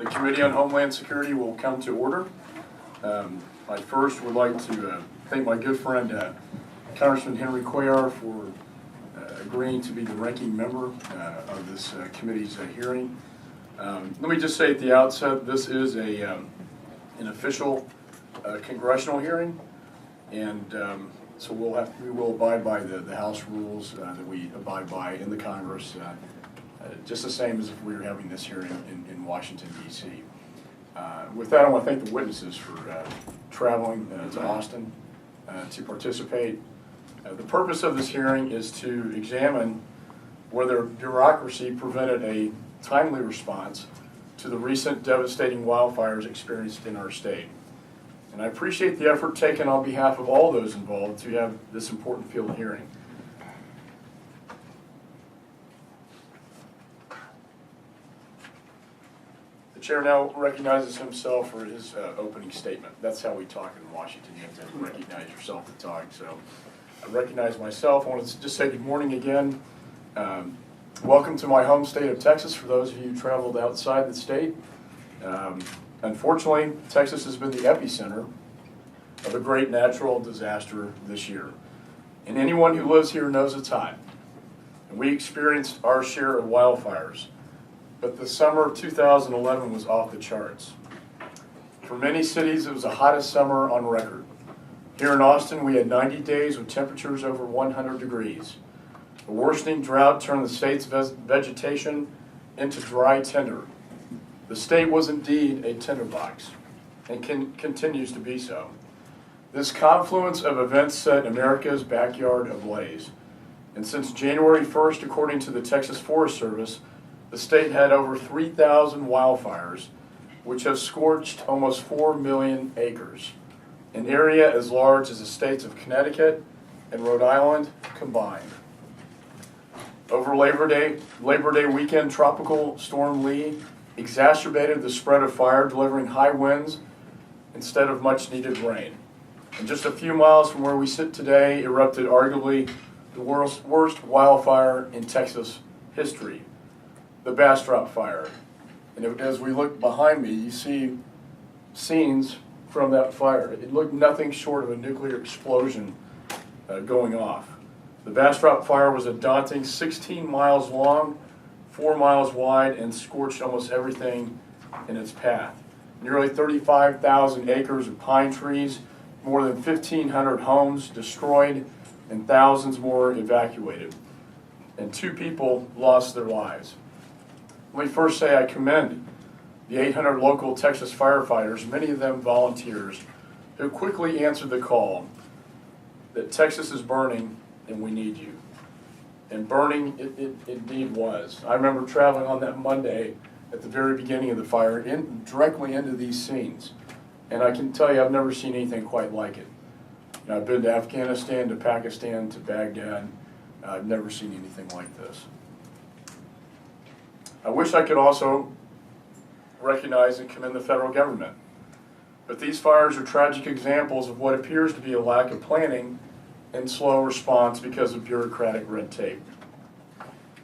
The Committee on Homeland Security will come to order. I first would like to thank my good friend Congressman Henry Cuellar for agreeing to be the ranking member of this committee's hearing. Let me just say at the outset, this is an official congressional hearing, and so we will abide by the House rules that we abide by in the Congress, just the same as if we were having this hearing in Washington, D.C. With that, I want to thank the witnesses for traveling to Austin to participate. The purpose of this hearing is to examine whether bureaucracy prevented a timely response to the recent devastating wildfires experienced in our state. And I appreciate the effort taken on behalf of all those involved to have this important field hearing. The chair now recognizes himself for his opening statement. That's how we talk in Washington. You have to recognize yourself to talk. So I recognize myself. I want to just say good morning again. Welcome to my home state of Texas for those of you who traveled outside the state. Unfortunately, Texas has been the epicenter of a great natural disaster this year. And anyone who lives here knows it's hot. And we experienced our share of wildfires. But the summer of 2011 was off the charts. For many cities, it was the hottest summer on record. Here in Austin, we had 90 days with temperatures over 100 degrees. A worsening drought turned the state's vegetation into dry tinder. The state was indeed a tinderbox, and continues to be so. This confluence of events set America's backyard ablaze. And since January 1st, according to the Texas Forest Service, the state had over 3,000 wildfires, which have scorched almost 4 million acres, an area as large as the states of Connecticut and Rhode Island combined. Over Labor Day weekend, Tropical Storm Lee exacerbated the spread of fire, delivering high winds instead of much needed rain. And just a few miles from where we sit today, erupted arguably the world's worst wildfire in Texas history, the Bastrop Fire. And as we look behind me, you see scenes from that fire. It looked nothing short of a nuclear explosion going off. The Bastrop Fire was a daunting 16 miles long, 4 miles wide, and scorched almost everything in its path. Nearly 35,000 acres of pine trees, more than 1,500 homes destroyed, and thousands more evacuated. And 2 people lost their lives. Let me first say I commend the 800 local Texas firefighters, many of them volunteers, who quickly answered the call that Texas is burning and we need you. And burning it indeed was. I remember traveling on that Monday at the very beginning of the fire directly into these scenes. And I can tell you I've never seen anything quite like it. You know, I've been to Afghanistan, to Pakistan, to Baghdad. I've never seen anything like this. I wish I could also recognize and commend the federal government. But these fires are tragic examples of what appears to be a lack of planning and slow response because of bureaucratic red tape.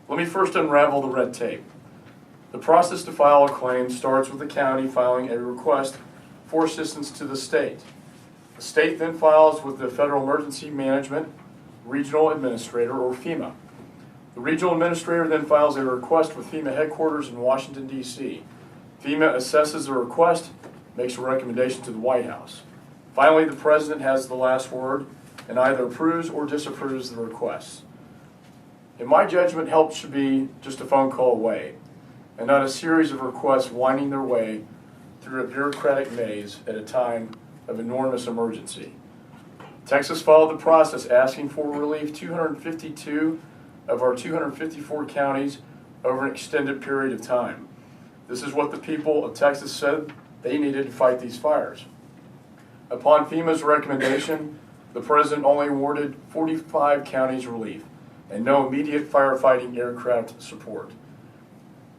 Let me first unravel the red tape. The process to file a claim starts with the county filing a request for assistance to the state. The state then files with the Federal Emergency Management Regional Administrator, or FEMA. The regional administrator then files a request with FEMA headquarters in Washington, D.C. FEMA assesses the request, makes a recommendation to the White House. Finally, the president has the last word and either approves or disapproves the requests. In my judgment, help should be just a phone call away, and not a series of requests winding their way through a bureaucratic maze at a time of enormous emergency. Texas followed the process, asking for relief 252 of our 254 counties over an extended period of time. This is what the people of Texas said they needed to fight these fires. Upon FEMA's recommendation, the president only awarded 45 counties relief and no immediate firefighting aircraft support.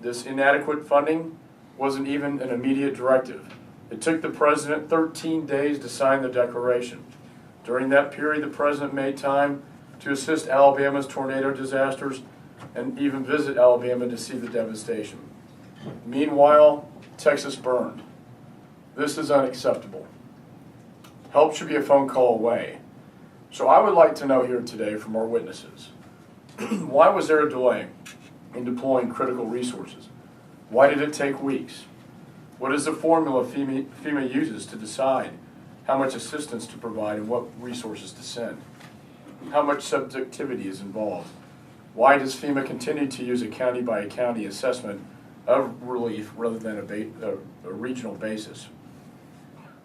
This inadequate funding wasn't even an immediate directive. It took the president 13 days to sign the declaration. During that period, the president made time to assist Alabama's tornado disasters and even visit Alabama to see the devastation. Meanwhile, Texas burned. This is unacceptable. Help should be a phone call away. So I would like to know here today from our witnesses, why was there a delay in deploying critical resources? Why did it take weeks? What is the formula FEMA uses to decide how much assistance to provide and what resources to send? How much subjectivity is involved? Why does FEMA continue to use a county-by-county assessment of relief rather than a regional basis?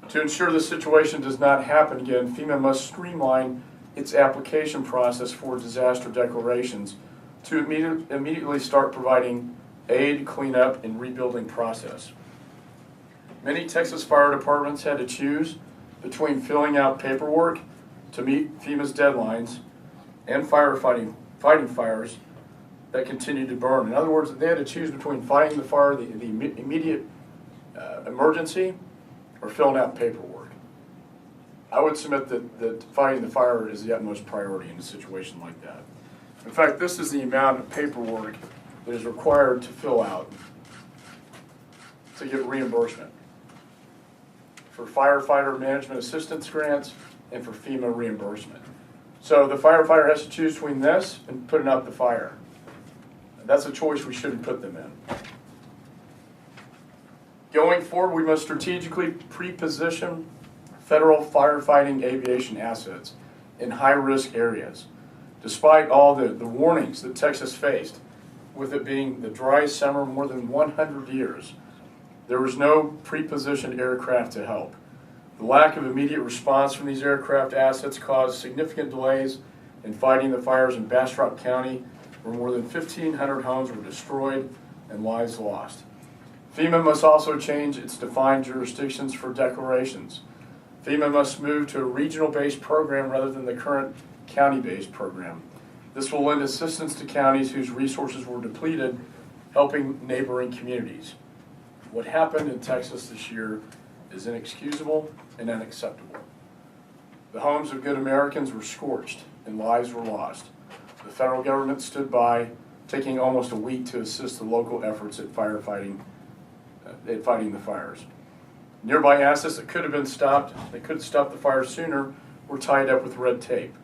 To ensure the situation does not happen again, FEMA must streamline its application process for disaster declarations to immediately start providing aid, cleanup, and rebuilding process. Many Texas fire departments had to choose between filling out paperwork to meet FEMA's deadlines and fighting fires that continued to burn. In other words, they had to choose between fighting the fire, the immediate emergency, or filling out paperwork. I would submit that fighting the fire is the utmost priority in a situation like that. In fact, this is the amount of paperwork that is required to fill out to get reimbursement for firefighter management assistance grants and for FEMA reimbursement. So the firefighter has to choose between this and putting out the fire. That's a choice we shouldn't put them in. Going forward, we must strategically pre-position federal firefighting aviation assets in high-risk areas. Despite all the warnings that Texas faced, with it being the driest summer in more than 100 years, there was no pre-positioned aircraft to help. The lack of immediate response from these aircraft assets caused significant delays in fighting the fires in Bastrop County, where more than 1,500 homes were destroyed and lives lost. FEMA must also change its defined jurisdictions for declarations. FEMA must move to a regional-based program rather than the current county-based program. This will lend assistance to counties whose resources were depleted, helping neighboring communities. What happened in Texas this year is inexcusable and unacceptable. The homes of good Americans were scorched and lives were lost. The federal government stood by, taking almost a week to assist the local efforts at fighting the fires. Nearby assets that could have been stopped, that could have stopped the fire sooner, were tied up with red tape.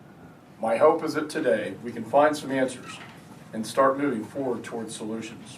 My hope is that today we can find some answers and start moving forward towards solutions.